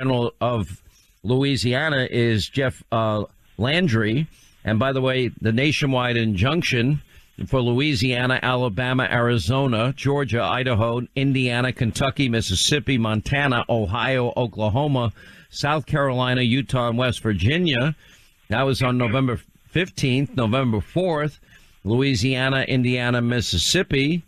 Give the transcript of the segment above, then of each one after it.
General of Louisiana is Jeff Landry. And by the way, the nationwide injunction for Louisiana, Alabama, Arizona, Georgia, Idaho, Indiana, Kentucky, Mississippi, Montana, Ohio, Oklahoma, South Carolina, Utah, and West Virginia. That was on November 15th, November 4th, Louisiana, Indiana, Mississippi.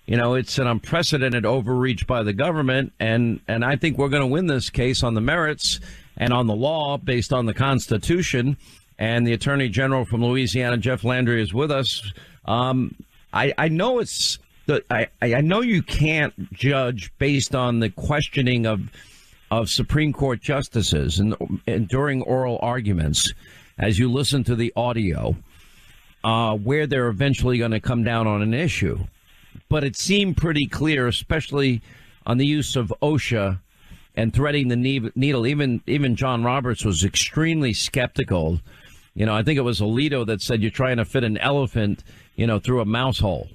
You know, it's an unprecedented overreach by the government, and I think we're going to win this case on the merits and on the law based on the Constitution. And the Attorney General from Louisiana, Jeff Landry, is with us. I know I know you can't judge based on the questioning of Supreme Court justices and during oral arguments, as you listen to the audio, where they're eventually going to come down on an issue. But it seemed pretty clear, especially on the use of OSHA and threading the needle. Even John Roberts was extremely skeptical. You know, I think it was Alito that said you're trying to fit an elephant, through a mouse hole.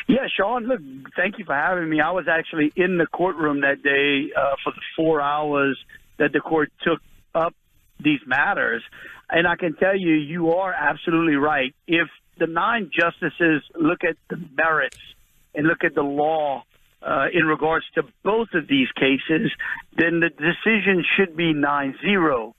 Yeah, Sean, look, thank you for having me. I was actually in the courtroom that day for the 4 hours that the court took up these matters. And I can tell you, you are absolutely right. If the 9 justices look at the merits and look at the law in regards to both of these cases, then the decision should be 9-0.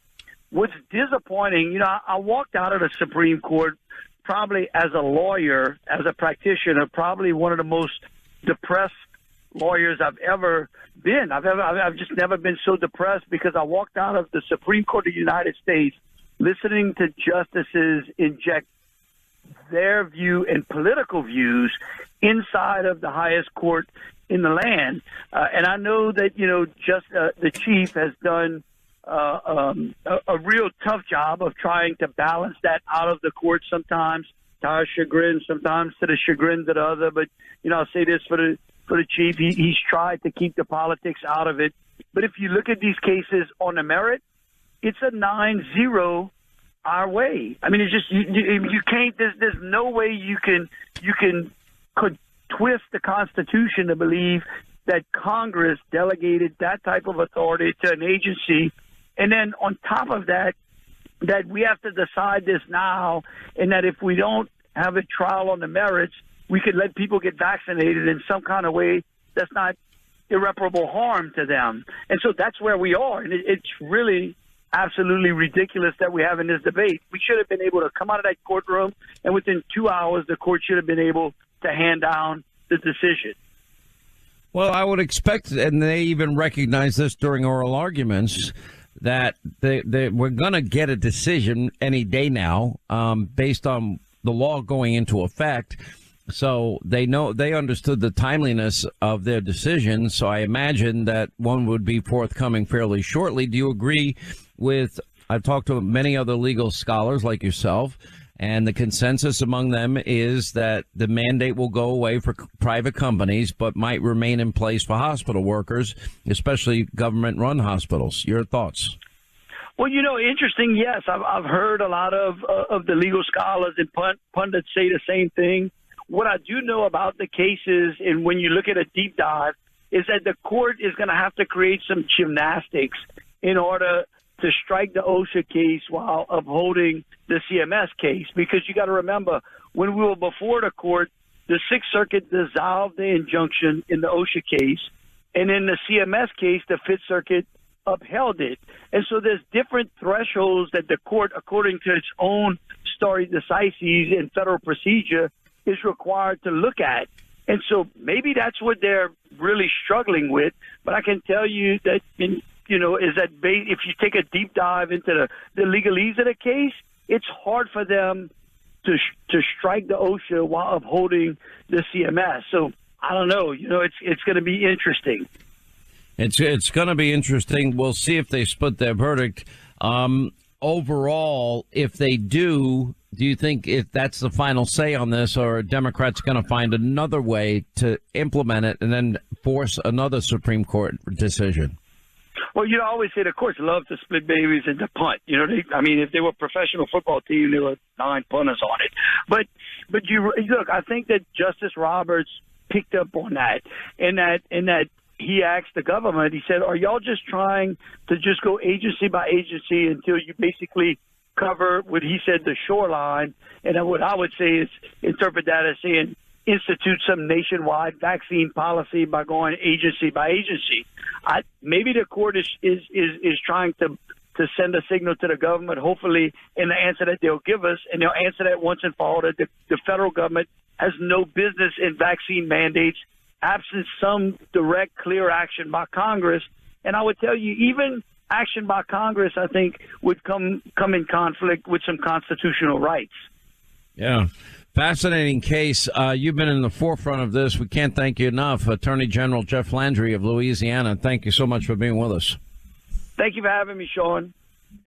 What's disappointing, I walked out of the Supreme Court probably as a lawyer, as a practitioner, probably one of the most depressed lawyers I've ever been. I've just never been so depressed because I walked out of the Supreme Court of the United States listening to justices inject their view and political views inside of the highest court in the land. And I know that, the chief has done a real tough job of trying to balance that out of the court sometimes to our chagrin, sometimes to the chagrin of the other. But, I'll say this for the chief. He's tried to keep the politics out of it. But if you look at these cases on the merit, it's a 9-0 our way. I mean, it's just you can't. There's no way you could twist the Constitution to believe that Congress delegated that type of authority to an agency, and then on top of that we have to decide this now, and that if we don't have a trial on the merits, we could let people get vaccinated in some kind of way that's not irreparable harm to them. And so that's where we are, and it's really absolutely ridiculous that we're having this debate. We should have been able to come out of that courtroom, and within 2 hours, the court should have been able to hand down the decision. Well, I would expect, and they even recognize this during oral arguments, that we're going to get a decision any day now, based on the law going into effect. So they understood the timeliness of their decision. So I imagine that one would be forthcoming fairly shortly. Do you agree with, I've talked to many other legal scholars like yourself, and the consensus among them is that the mandate will go away for private companies, but might remain in place for hospital workers, especially government-run hospitals. Your thoughts? Well, interesting. Yes, I've heard a lot of the legal scholars and pundits say the same thing. What I do know about the cases, and when you look at a deep dive, is that the court is going to have to create some gymnastics in order to strike the OSHA case while upholding the CMS case. Because you got to remember, when we were before the court, the Sixth Circuit dissolved the injunction in the OSHA case, and in the CMS case, the Fifth Circuit upheld it. And so there's different thresholds that the court, according to its own stare decisis in federal procedure, is required to look at. And so maybe that's what they're really struggling with. But I can tell you that, if you take a deep dive into the legalese of the case, it's hard for them to strike the OSHA while upholding the CMS. So I don't know. It's going to be interesting. It's going to be interesting. We'll see if they split their verdict. Overall, if they do you think if that's the final say on this, or are Democrats going to find another way to implement it and then force another Supreme Court decision? Well, I always say the courts love to split babies and to punt. If they were a professional football team, there were 9 punters on it. But look, I think that Justice Roberts picked up on that, and that he asked the government, he said, are y'all just trying to just go agency by agency until you basically cover what he said, the shoreline? And then what I would say is interpret that as saying institute some nationwide vaccine policy by going agency by agency. Maybe the court is trying to send a signal to the government, hopefully, in the answer that they'll give us, and they'll answer that once and for all, that the federal government has no business in vaccine mandates absent some direct, clear action by Congress. And I would tell you, even action by Congress, I think, would come in conflict with some constitutional rights. Yeah. Fascinating case. You've been in the forefront of this. We can't thank you enough. Attorney General Jeff Landry of Louisiana, thank you so much for being with us. Thank you for having me, Sean.